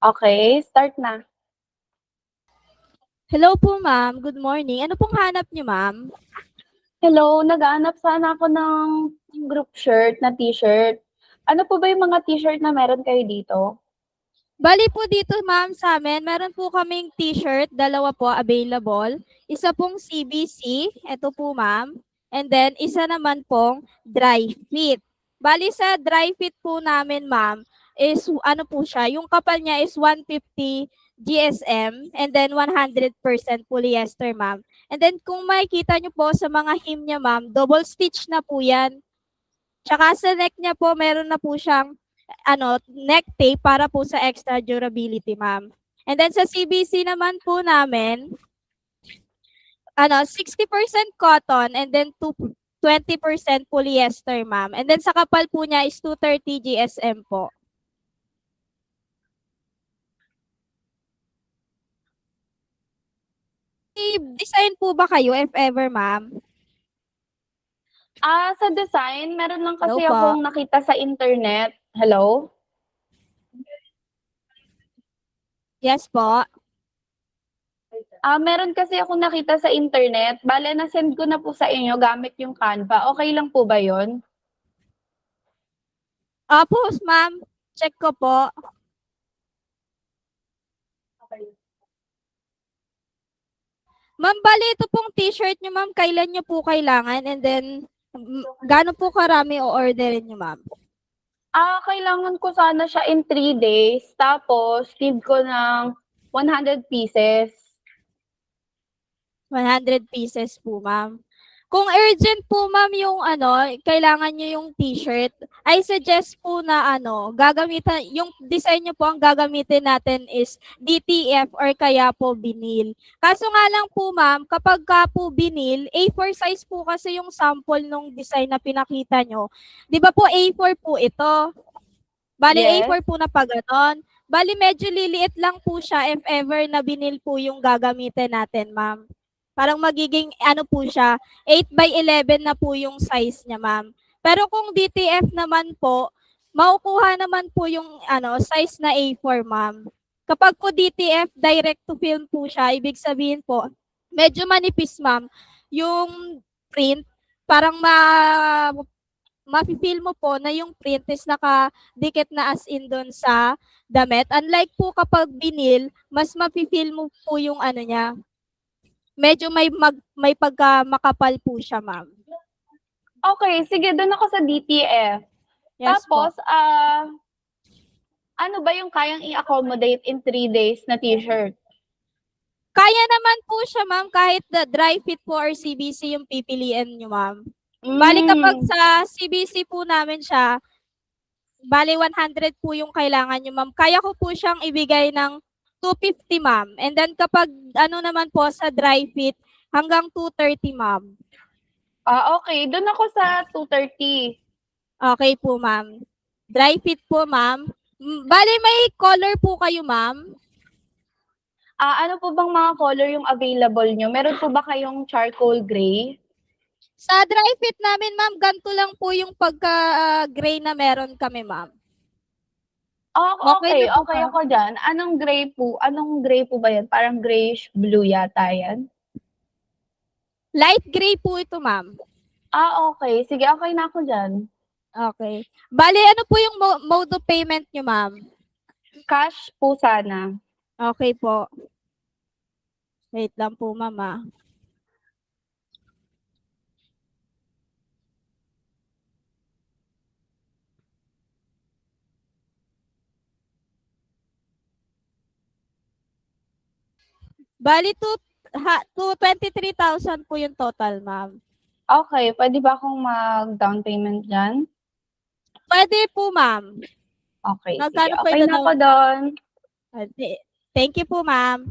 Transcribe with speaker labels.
Speaker 1: Okay, start na.
Speaker 2: Hello po, ma'am. Good morning. Ano pong hanap niyo, ma'am?
Speaker 1: Hello, naghahanap sana ako ng group shirt na t-shirt. Ano po ba yung mga t-shirt na meron kayo dito?
Speaker 2: Bali po dito, ma'am, sa amin, meron po kaming t-shirt, dalawa po available. Isa pong CBC, ito po, ma'am. And then, isa naman pong dry fit. Bali sa dry fit po namin, ma'am, is ano po siya, yung kapal niya is 150 GSM and then 100% polyester, ma'am. And then, kung makikita niyo po sa mga hem niya, ma'am, double stitch na po yan. Tsaka sa neck niya po, meron na po siyang neck tape para po sa extra durability, ma'am. And then sa CBC naman po namin, 60% cotton and then 20% polyester, ma'am. And then sa kapal po niya is 230 GSM po. Design po ba kayo if ever, ma'am?
Speaker 1: Sa design, meron lang
Speaker 2: Hello
Speaker 1: kasi
Speaker 2: po.
Speaker 1: akong nakita sa internet. Hello?
Speaker 2: Yes po.
Speaker 1: Meron kasi akong nakita sa internet. Bale, na-send ko na po sa inyo gamit yung Canva. Okay lang po ba yon?
Speaker 2: Opo, ma'am. Check ko po. Ma'am, bali ito pong t-shirt nyo, ma'am. Kailan nyo po kailangan? And then, gaano po karami o orderin nyo, ma'am?
Speaker 1: Kailangan ko sana siya in 3 days. Tapos, need ko ng 100 pieces.
Speaker 2: 100 pieces po, ma'am. Kung urgent po, ma'am, yung kailangan nyo yung t-shirt, I suggest po na gagamitan, yung design nyo po ang gagamitin natin is DTF or kaya po vinyl. Kaso nga lang po, ma'am, kapag ka po vinyl, A4 size po kasi yung sample nung design na pinakita nyo. Di ba po A4 po ito? Bali,
Speaker 1: Yes.
Speaker 2: A4 po na pa ganon. Bali, medyo liliit lang po siya if ever na vinyl po yung gagamitin natin, ma'am. Parang magiging po siya, 8 by 11 na po yung size niya, ma'am. Pero kung DTF naman po, makukuha naman po yung size na A4, ma'am. Kapag po DTF, direct to film po siya, ibig sabihin po, medyo manipis, ma'am. Yung print, parang mafe-feel mo po na yung print is nakadikit na as in doon sa damit. Unlike po kapag vinyl, mas mafe-feel mo po yung niya, medyo may pagka makapal po siya, ma'am.
Speaker 1: Okay, sige, doon ako sa DTF.
Speaker 2: Yes
Speaker 1: Tapos,
Speaker 2: po.
Speaker 1: ano ba yung kayang i-accommodate in 3 days na t-shirt?
Speaker 2: Kaya naman po siya, ma'am, kahit the dry fit po or CBC yung pipiliin nyo, ma'am. Bali kapag sa CBC po namin siya, bali 100 po yung kailangan nyo, ma'am. Kaya ko po siyang ibigay ng 250, ma'am. And then kapag naman po sa dry fit, hanggang 230, ma'am.
Speaker 1: Okay. Doon ako sa 230.
Speaker 2: Okay po, ma'am. Dry fit po, ma'am. Bali, may color po kayo, ma'am?
Speaker 1: Ano po bang mga color yung available nyo? Meron po ba kayong charcoal gray?
Speaker 2: Sa dry fit namin, ma'am, ganito lang po yung pagka-gray na meron kami, ma'am.
Speaker 1: Okay,
Speaker 2: na po
Speaker 1: okay
Speaker 2: ba?
Speaker 1: ako dyan. Anong gray po? Anong gray po ba yan? Parang grayish blue yata yan.
Speaker 2: Light gray po ito, ma'am.
Speaker 1: Okay. Sige, okay na ako dyan.
Speaker 2: Okay. Bali, ano po yung mode of payment nyo, ma'am?
Speaker 1: Cash po sana.
Speaker 2: Okay po. Wait lang po, ma'am, ah. Bali, 23,000 po yung total, ma'am.
Speaker 1: Okay, pwede ba akong mag-down payment dyan?
Speaker 2: Pwede po, ma'am.
Speaker 1: Okay, sige.
Speaker 2: Magkano po
Speaker 1: Okay na ako doon.
Speaker 2: Thank you po, ma'am.